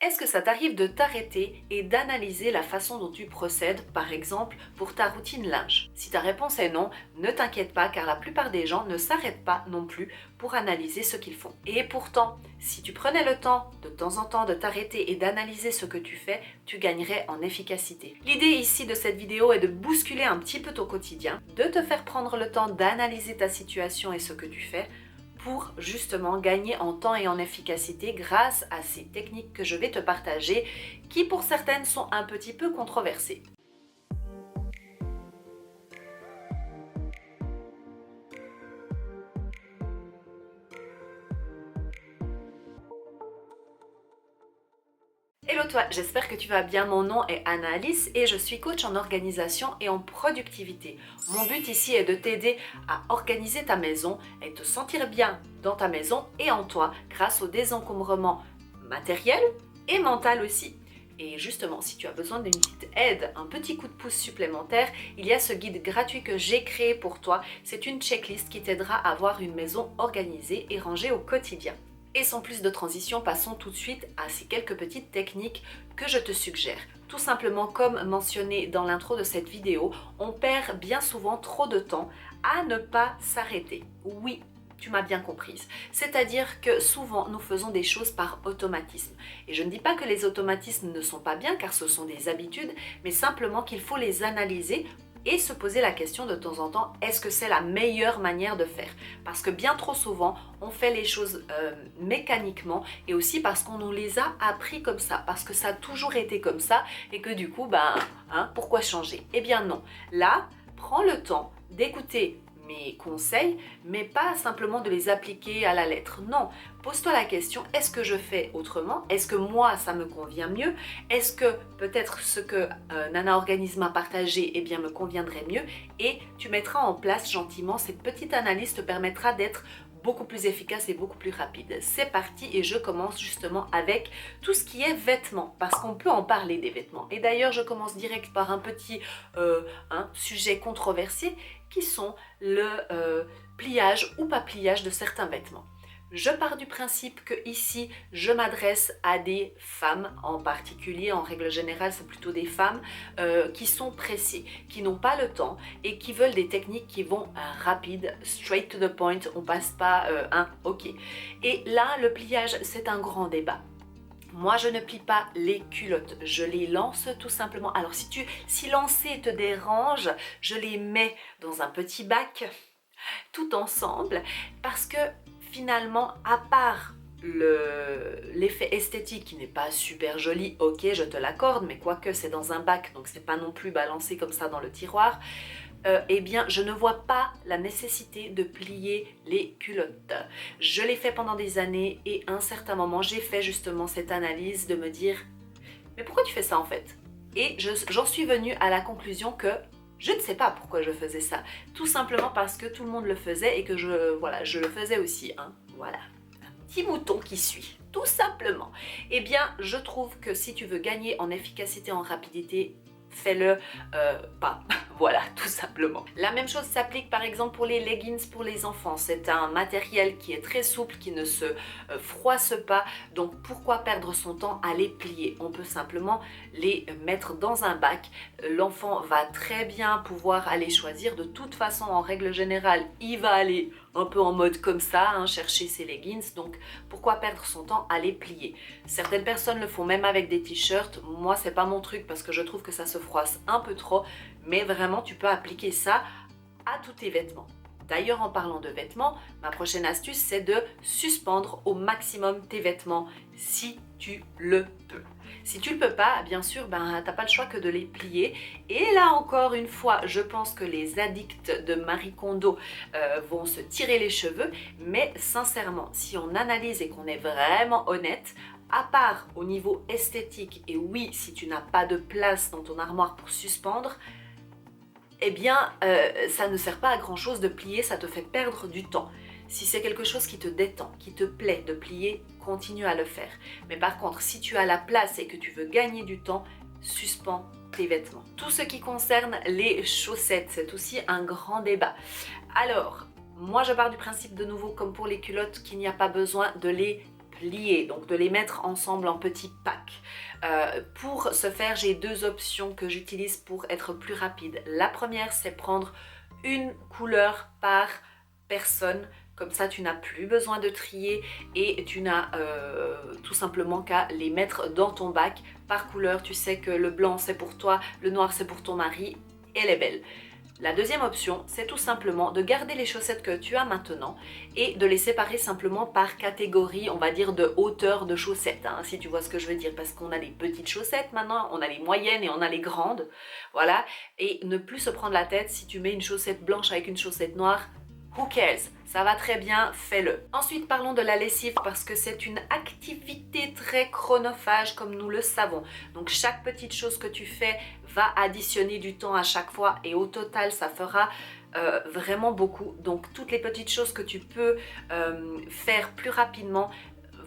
Est-ce que ça t'arrive de t'arrêter et d'analyser la façon dont tu procèdes, par exemple, pour ta routine linge? Si ta réponse est non, ne t'inquiète pas car la plupart des gens ne s'arrêtent pas non plus pour analyser ce qu'ils font. Et pourtant, si tu prenais le temps de temps en temps de t'arrêter et d'analyser ce que tu fais, tu gagnerais en efficacité. L'idée ici de cette vidéo est de bousculer un petit peu ton quotidien, de te faire prendre le temps d'analyser ta situation et ce que tu fais, pour justement gagner en temps et en efficacité grâce à ces techniques que je vais te partager qui pour certaines sont un petit peu controversées. Hello toi, j'espère que tu vas bien. Mon nom est Anna-Alice et je suis coach en organisation et en productivité. Mon but ici est de t'aider à organiser ta maison et te sentir bien dans ta maison et en toi grâce au désencombrement matériel et mental aussi. Et justement, si tu as besoin d'une petite aide, un petit coup de pouce supplémentaire, il y a ce guide gratuit que j'ai créé pour toi. C'est une checklist qui t'aidera à avoir une maison organisée et rangée au quotidien. Et sans plus de transition, passons tout de suite à ces quelques petites techniques que je te suggère. Tout simplement, comme mentionné dans l'intro de cette vidéo, on perd bien souvent trop de temps à ne pas s'arrêter. Oui, tu m'as bien comprise. C'est-à-dire que souvent, nous faisons des choses par automatisme. Et je ne dis pas que les automatismes ne sont pas bien, car ce sont des habitudes, mais simplement qu'il faut les analyser et se poser la question de temps en temps, est-ce que c'est la meilleure manière de faire? Parce que bien trop souvent, on fait les choses mécaniquement et aussi parce qu'on nous les a appris comme ça, parce que ça a toujours été comme ça et que du coup, pourquoi changer? Eh bien non. Là, prends le temps d'écouter mes conseils, mais pas simplement de les appliquer à la lettre. Non, pose-toi la question, est-ce que je fais autrement? Est-ce que moi, ça me convient mieux? Est-ce que peut-être ce que Nana Organisme a partagé me conviendrait mieux? Et tu mettras en place gentiment, cette petite analyse te permettra d'être beaucoup plus efficace et beaucoup plus rapide. C'est parti et je commence justement avec tout ce qui est vêtements, parce qu'on peut en parler des vêtements. Et d'ailleurs, je commence direct par un petit sujet controversé qui sont le pliage ou pas pliage de certains vêtements. Je pars du principe que ici, je m'adresse à des femmes en particulier, en règle générale, c'est plutôt des femmes qui sont pressées, qui n'ont pas le temps et qui veulent des techniques qui vont rapides, straight to the point, on passe pas ok. Et là, le pliage, c'est un grand débat. Moi, je ne plie pas les culottes, je les lance tout simplement. Alors, si lancer te dérange, je les mets dans un petit bac, tout ensemble, parce que finalement, à part l'effet esthétique qui n'est pas super joli, ok, je te l'accorde, mais quoique c'est dans un bac, donc c'est pas non plus balancé comme ça dans le tiroir, eh bien, je ne vois pas la nécessité de plier les culottes. Je l'ai fait pendant des années et à un certain moment, j'ai fait justement cette analyse de me dire « Mais pourquoi tu fais ça en fait ?» Et j'en suis venue à la conclusion que je ne sais pas pourquoi je faisais ça. Tout simplement parce que tout le monde le faisait et que je le faisais aussi. Voilà, un petit mouton qui suit, tout simplement. Eh bien, je trouve que si tu veux gagner en efficacité, en rapidité, fais-le pas. Voilà, tout simplement. La même chose s'applique par exemple pour les leggings pour les enfants. C'est un matériel qui est très souple, qui ne se froisse pas. Donc pourquoi perdre son temps à les plier? On peut simplement les mettre dans un bac. L'enfant va très bien pouvoir aller choisir. De toute façon, en règle générale, il va aller un peu en mode comme ça, chercher ses leggings, donc pourquoi perdre son temps à les plier? Certaines personnes le font même avec des t-shirts, moi c'est pas mon truc parce que je trouve que ça se froisse un peu trop, mais vraiment tu peux appliquer ça à tous tes vêtements. D'ailleurs, en parlant de vêtements, ma prochaine astuce c'est de suspendre au maximum tes vêtements si tu le peux. Si tu le peux pas, bien sûr, t'as pas le choix que de les plier. Et là encore une fois, je pense que les addicts de Marie Kondo vont se tirer les cheveux. Mais sincèrement, si on analyse et qu'on est vraiment honnête, à part au niveau esthétique, et oui, si tu n'as pas de place dans ton armoire pour suspendre, eh bien, ça ne sert pas à grand chose de plier, ça te fait perdre du temps. Si c'est quelque chose qui te détend, qui te plaît de plier, continue à le faire. Mais par contre, si tu as la place et que tu veux gagner du temps, suspends tes vêtements. Tout ce qui concerne les chaussettes, c'est aussi un grand débat. Alors, moi je pars du principe de nouveau, comme pour les culottes, qu'il n'y a pas besoin de les plier, donc de les mettre ensemble en petits packs. Pour ce faire, j'ai deux options que j'utilise pour être plus rapide. La première, c'est prendre une couleur par personne. Comme ça, tu n'as plus besoin de trier et tu n'as tout simplement qu'à les mettre dans ton bac par couleur. Tu sais que le blanc, c'est pour toi, le noir, c'est pour ton mari. Elle est belle. La deuxième option, c'est tout simplement de garder les chaussettes que tu as maintenant et de les séparer simplement par catégorie, on va dire, de hauteur de chaussettes, hein, si tu vois ce que je veux dire, parce qu'on a les petites chaussettes maintenant, on a les moyennes et on a les grandes, voilà, et ne plus se prendre la tête si tu mets une chaussette blanche avec une chaussette noire. Who cares? Ça va très bien, fais-le. Ensuite, parlons de la lessive parce que c'est une activité très chronophage comme nous le savons. Donc, chaque petite chose que tu fais va additionner du temps à chaque fois et au total, ça fera vraiment beaucoup. Donc, toutes les petites choses que tu peux faire plus rapidement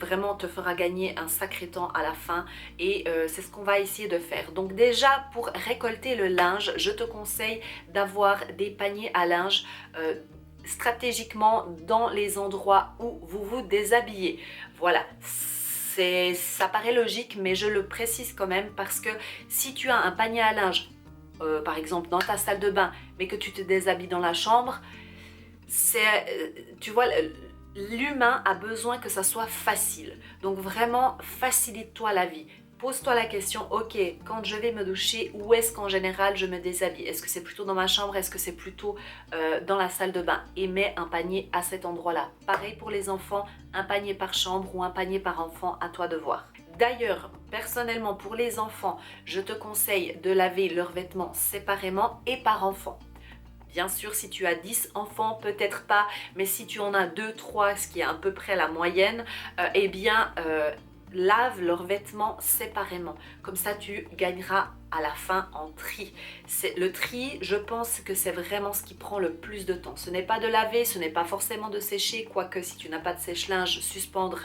vraiment te fera gagner un sacré temps à la fin et c'est ce qu'on va essayer de faire. Donc déjà, pour récolter le linge, je te conseille d'avoir des paniers à linge stratégiquement dans les endroits où vous vous déshabillez. Voilà, ça paraît logique, mais je le précise quand même parce que si tu as un panier à linge, par exemple dans ta salle de bain, mais que tu te déshabilles dans la chambre, tu vois, l'humain a besoin que ça soit facile. Donc vraiment, facilite-toi la vie. Pose-toi la question, ok, quand je vais me doucher, où est-ce qu'en général je me déshabille? Est-ce que c'est plutôt dans ma chambre? Est-ce que c'est plutôt dans la salle de bain? Et mets un panier à cet endroit-là. Pareil pour les enfants, un panier par chambre ou un panier par enfant, à toi de voir. D'ailleurs, personnellement, pour les enfants, je te conseille de laver leurs vêtements séparément et par enfant. Bien sûr, si tu as 10 enfants, peut-être pas, mais si tu en as 2, 3, ce qui est à peu près la moyenne, eh bien, lave leurs vêtements séparément. Comme ça, tu gagneras à la fin en tri. Le tri, je pense que c'est vraiment ce qui prend le plus de temps. Ce n'est pas de laver, ce n'est pas forcément de sécher, quoique si tu n'as pas de sèche-linge, suspendre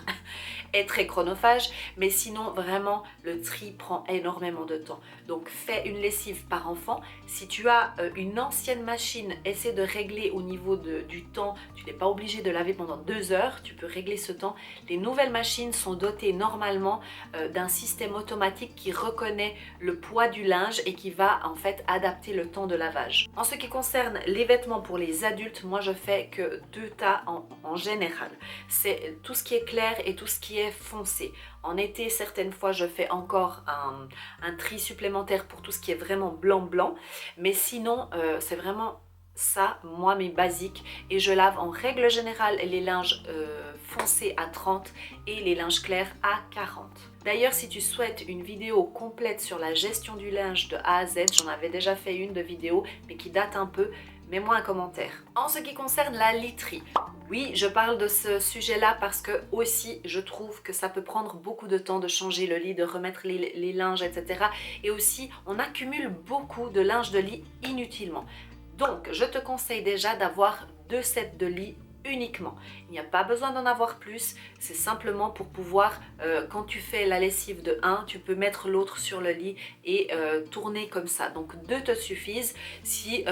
est très chronophage, mais sinon vraiment le tri prend énormément de temps. Donc fais une lessive par enfant. Si tu as une ancienne machine, essaie de régler au niveau du temps. Tu n'es pas obligé de laver pendant 2 heures, tu peux régler ce temps. Les nouvelles machines sont dotées normalement d'un système automatique qui reconnaît le poids du linge et qui va en fait adapter le temps de lavage. En ce qui concerne les vêtements pour les adultes, moi je fais que 2 tas en général. C'est tout ce qui est clair et tout ce qui est foncé. En été, certaines fois, je fais encore un tri supplémentaire pour tout ce qui est vraiment blanc, mais sinon, c'est vraiment ça, moi, mes basiques. Et je lave en règle générale les linges foncés à 30 et les linges clairs à 40. D'ailleurs, si tu souhaites une vidéo complète sur la gestion du linge de A à Z, j'en avais déjà fait une de vidéo, mais qui date un peu, mets-moi un commentaire. En ce qui concerne la literie, oui, je parle de ce sujet-là parce que aussi, je trouve que ça peut prendre beaucoup de temps de changer le lit, de remettre les linges, etc. Et aussi, on accumule beaucoup de linge de lit inutilement. Donc, je te conseille déjà d'avoir 2 sets de lit uniquement. Il n'y a pas besoin d'en avoir plus, c'est simplement pour pouvoir, quand tu fais la lessive de un, tu peux mettre l'autre sur le lit et tourner comme ça. Donc 2 te suffisent. Si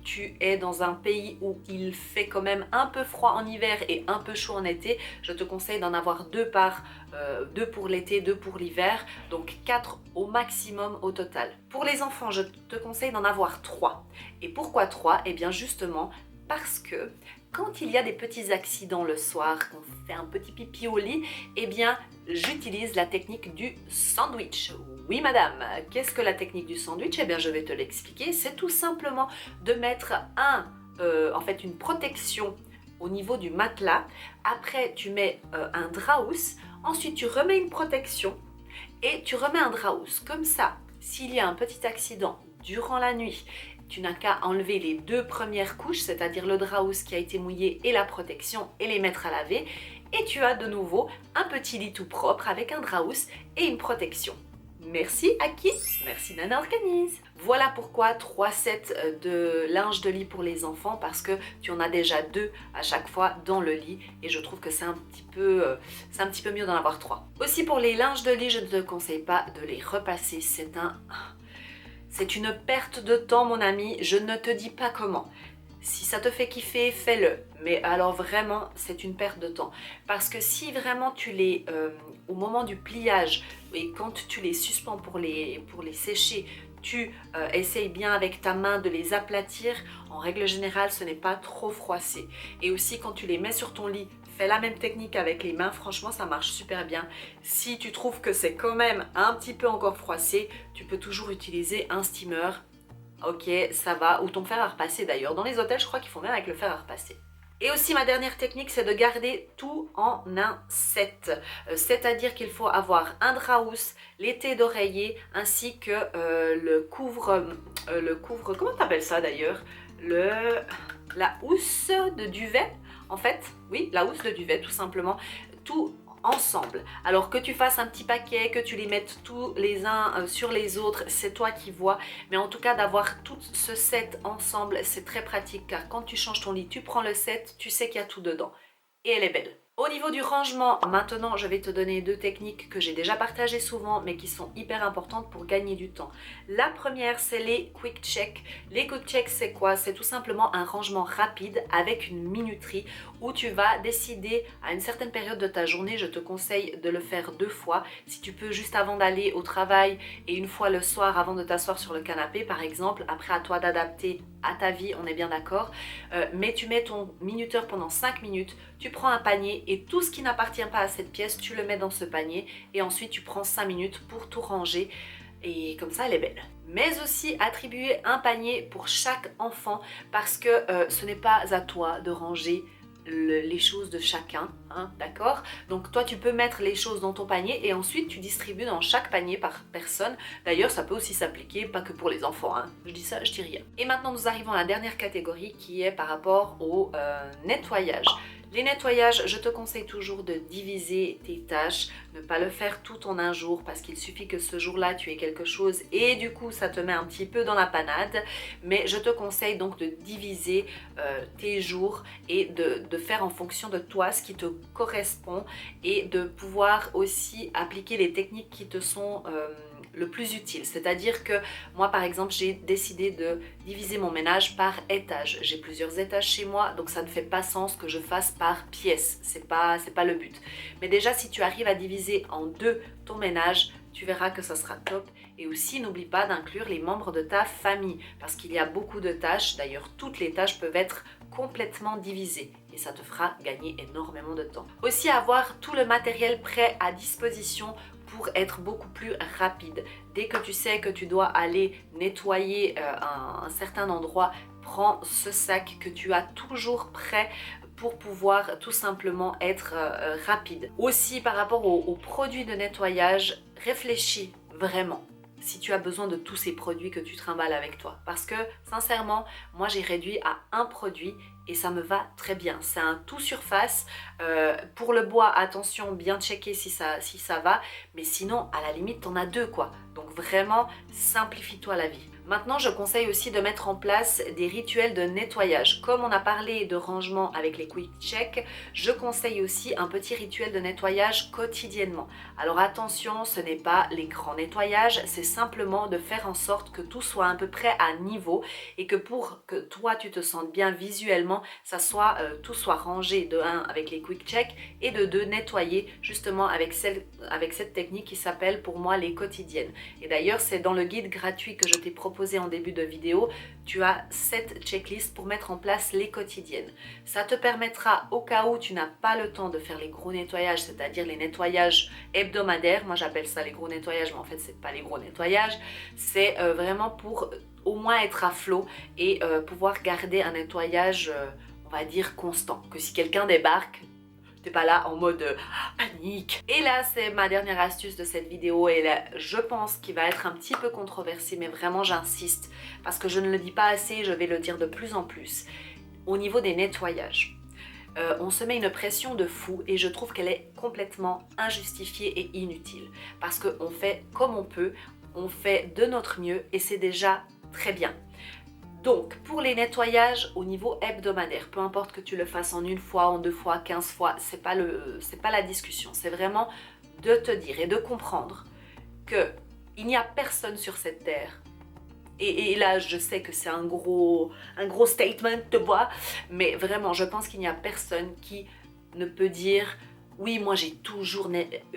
tu es dans un pays où il fait quand même un peu froid en hiver et un peu chaud en été, je te conseille d'en avoir 2 pour l'été, 2 pour l'hiver, donc 4 au maximum au total. Pour les enfants, je te conseille d'en avoir 3. Et pourquoi 3? Eh bien justement parce que quand il y a des petits accidents le soir, qu'on fait un petit pipi au lit, eh bien, j'utilise la technique du sandwich. Oui, madame, qu'est-ce que la technique du sandwich? Eh bien, je vais te l'expliquer. C'est tout simplement de mettre une protection au niveau du matelas. Après, tu mets un draus. Ensuite, tu remets une protection et tu remets un draus. Comme ça, s'il y a un petit accident durant la nuit, tu n'as qu'à enlever les 2 premières couches, c'est-à-dire le draus qui a été mouillé et la protection, et les mettre à laver. Et tu as de nouveau un petit lit tout propre avec un draus et une protection. Merci à qui? Merci Nana Organise. Voilà pourquoi 3 sets de linge de lit pour les enfants, parce que tu en as déjà 2 à chaque fois dans le lit et je trouve que c'est un petit peu mieux d'en avoir 3. Aussi pour les linges de lit, je ne te conseille pas de les repasser, c'est une perte de temps mon ami, je ne te dis pas comment. Si ça te fait kiffer, fais-le. Mais alors vraiment, c'est une perte de temps. Parce que si vraiment tu les, au moment du pliage et quand tu les suspends pour les sécher, tu essayes bien avec ta main de les aplatir, en règle générale, ce n'est pas trop froissé. Et aussi quand tu les mets sur ton lit, fais la même technique avec les mains, franchement ça marche super bien. Si tu trouves que c'est quand même un petit peu encore froissé, tu peux toujours utiliser un steamer. Ok, ça va, ou ton fer à repasser d'ailleurs. Dans les hôtels, je crois qu'ils font même avec le fer à repasser. Et aussi ma dernière technique, c'est de garder tout en un set. C'est-à-dire qu'il faut avoir un drap housse, l'été d'oreiller, ainsi que le couvre, comment t'appelles ça d'ailleurs? La housse de duvet, en fait. Oui, la housse de duvet, tout simplement. Tout ensemble. Alors que tu fasses un petit paquet, que tu les mettes tous les uns sur les autres, c'est toi qui vois. Mais en tout cas, d'avoir tout ce set ensemble, c'est très pratique car quand tu changes ton lit, tu prends le set, tu sais qu'il y a tout dedans. Et elle est belle. Au niveau du rangement, maintenant je vais te donner deux techniques que j'ai déjà partagées souvent mais qui sont hyper importantes pour gagner du temps. La première, c'est les quick check. Les quick check, c'est quoi? C'est tout simplement un rangement rapide avec une minuterie où tu vas décider à une certaine période de ta journée. Je te conseille de le faire 2 fois. Si tu peux juste avant d'aller au travail et une fois le soir avant de t'asseoir sur le canapé par exemple. Après à toi d'adapter à ta vie, on est bien d'accord. Mais tu mets ton minuteur pendant 5 minutes, tu prends un panier et tout ce qui n'appartient pas à cette pièce, tu le mets dans ce panier et ensuite tu prends 5 minutes pour tout ranger et comme ça elle est belle. Mais aussi attribuer un panier pour chaque enfant parce que ce n'est pas à toi de ranger les choses de chacun, hein, d'accord? Donc toi tu peux mettre les choses dans ton panier et ensuite tu distribues dans chaque panier par personne. D'ailleurs ça peut aussi s'appliquer, pas que pour les enfants, hein. Je dis ça, je dis rien. Et maintenant nous arrivons à la dernière catégorie qui est par rapport au nettoyage. Les nettoyages, je te conseille toujours de diviser tes tâches, ne pas le faire tout en un jour parce qu'il suffit que ce jour-là tu aies quelque chose et du coup ça te met un petit peu dans la panade. Mais je te conseille donc de diviser tes jours et de faire en fonction de toi ce qui te correspond et de pouvoir aussi appliquer les techniques qui te sont le plus utile. C'est-à-dire que moi par exemple j'ai décidé de diviser mon ménage par étage. J'ai plusieurs étages chez moi donc ça ne fait pas sens que je fasse par pièce. C'est pas le but. Mais déjà si tu arrives à diviser en 2 ton ménage, tu verras que ça sera top. Et aussi n'oublie pas d'inclure les membres de ta famille parce qu'il y a beaucoup de tâches. D'ailleurs toutes les tâches peuvent être complètement divisées et ça te fera gagner énormément de temps. Aussi avoir tout le matériel prêt à disposition pour être beaucoup plus rapide. Dès que tu sais que tu dois aller nettoyer un certain endroit, prends ce sac que tu as toujours prêt pour pouvoir tout simplement être rapide. Aussi par rapport aux produits de nettoyage, réfléchis vraiment si tu as besoin de tous ces produits que tu trimbales avec toi. Parce que sincèrement, moi j'ai réduit à un produit et ça me va très bien. C'est un tout surface. Pour le bois, attention, bien checker si ça va. Mais sinon, à la limite, t'en as 2 quoi. Donc vraiment, simplifie-toi la vie. Maintenant, je conseille aussi de mettre en place des rituels de nettoyage. Comme on a parlé de rangement avec les quick check, je conseille aussi un petit rituel de nettoyage quotidiennement. Alors attention, ce n'est pas les grands nettoyages, c'est simplement de faire en sorte que tout soit à peu près à niveau et que pour que toi tu te sentes bien visuellement, tout soit rangé de 1 avec les quick check et de 2 nettoyer justement avec cette technique qui s'appelle pour moi les quotidiennes. Et d'ailleurs, c'est dans le guide gratuit que je t'ai proposé en début de vidéo, tu as cette checklist pour mettre en place les quotidiennes. Ça te permettra au cas où tu n'as pas le temps de faire les gros nettoyages, c'est-à-dire les nettoyages hebdomadaires. Moi j'appelle ça les gros nettoyages, mais en fait c'est pas les gros nettoyages. C'est vraiment pour au moins être à flot et pouvoir garder un nettoyage, on va dire, constant. Que si quelqu'un débarque, t'es pas là en mode panique. Et là, c'est ma dernière astuce de cette vidéo et là, je pense qu'il va être un petit peu controversé, mais vraiment j'insiste parce que je ne le dis pas assez, je vais le dire de plus en plus. Au niveau des nettoyages, on se met une pression de fou et je trouve qu'elle est complètement injustifiée et inutile parce qu'on fait comme on peut, on fait de notre mieux et c'est déjà très bien. Donc, pour les nettoyages au niveau hebdomadaire, peu importe que tu le fasses en 1 fois, en 2 fois, 15 fois, c'est pas la discussion. C'est vraiment de te dire et de comprendre qu'il n'y a personne sur cette terre Et là, je sais que c'est un gros statement de bois, mais vraiment, je pense qu'il n'y a personne qui ne peut dire « Oui, moi j'ai toujours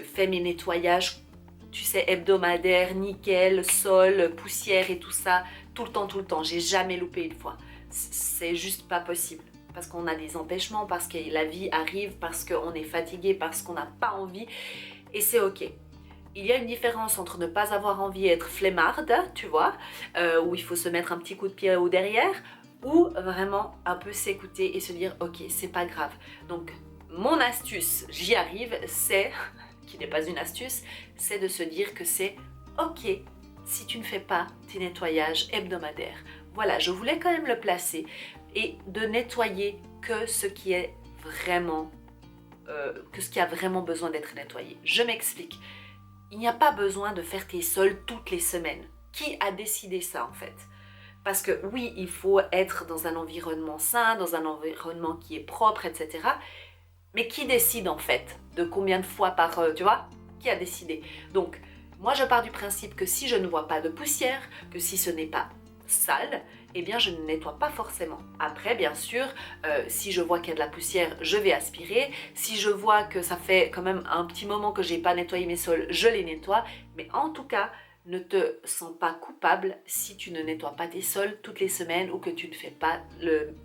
fait mes nettoyages, tu sais, hebdomadaires, nickel, sol, poussière et tout ça, tout le temps, j'ai jamais loupé une fois. » C'est juste pas possible. Parce qu'on a des empêchements, parce que la vie arrive, parce qu'on est fatigué, parce qu'on n'a pas envie, et c'est ok. Il y a une différence entre ne pas avoir envie et être flemmarde, tu vois, où il faut se mettre un petit coup de pied au derrière, ou vraiment un peu s'écouter et se dire ok, c'est pas grave. Donc mon astuce, j'y arrive, c'est, qui n'est pas une astuce, c'est de se dire que c'est ok si tu ne fais pas tes nettoyages hebdomadaires. Voilà, je voulais quand même le placer et de nettoyer que ce qui est vraiment, que ce qui a vraiment besoin d'être nettoyé. Je m'explique. Il n'y a pas besoin de faire tes sols toutes les semaines. Qui a décidé ça en fait? Parce que oui, il faut être dans un environnement sain, dans un environnement qui est propre, etc. Mais qui décide en fait de combien de fois par, tu vois? Qui a décidé? Donc, moi je pars du principe que si je ne vois pas de poussière, que si ce n'est pas sale, eh bien je ne nettoie pas forcément. Après, bien sûr, si je vois qu'il y a de la poussière, je vais aspirer. Si je vois que ça fait quand même un petit moment que j'ai pas nettoyé mes sols, je les nettoie. Mais en tout cas, ne te sens pas coupable si tu ne nettoies pas tes sols toutes les semaines ou que tu ne fais pas le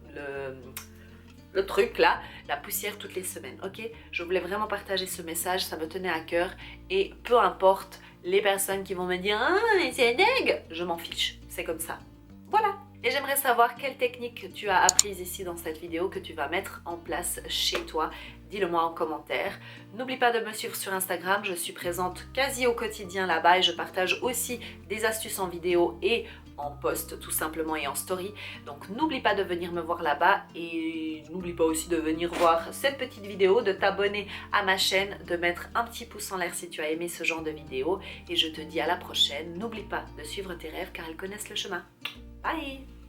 truc là, la poussière toutes les semaines, ok? Je voulais vraiment partager ce message, ça me tenait à cœur et peu importe les personnes qui vont me dire « Ah, mais c'est dingue !» Je m'en fiche, c'est comme ça. Voilà! Et j'aimerais savoir quelle technique tu as apprise ici dans cette vidéo que tu vas mettre en place chez toi. Dis-le moi en commentaire. N'oublie pas de me suivre sur Instagram, je suis présente quasi au quotidien là-bas et je partage aussi des astuces en vidéo et en post tout simplement et en story. Donc n'oublie pas de venir me voir là-bas et n'oublie pas aussi de venir voir cette petite vidéo, de t'abonner à ma chaîne, de mettre un petit pouce en l'air si tu as aimé ce genre de vidéo et je te dis à la prochaine. N'oublie pas de suivre tes rêves car elles connaissent le chemin. Bye!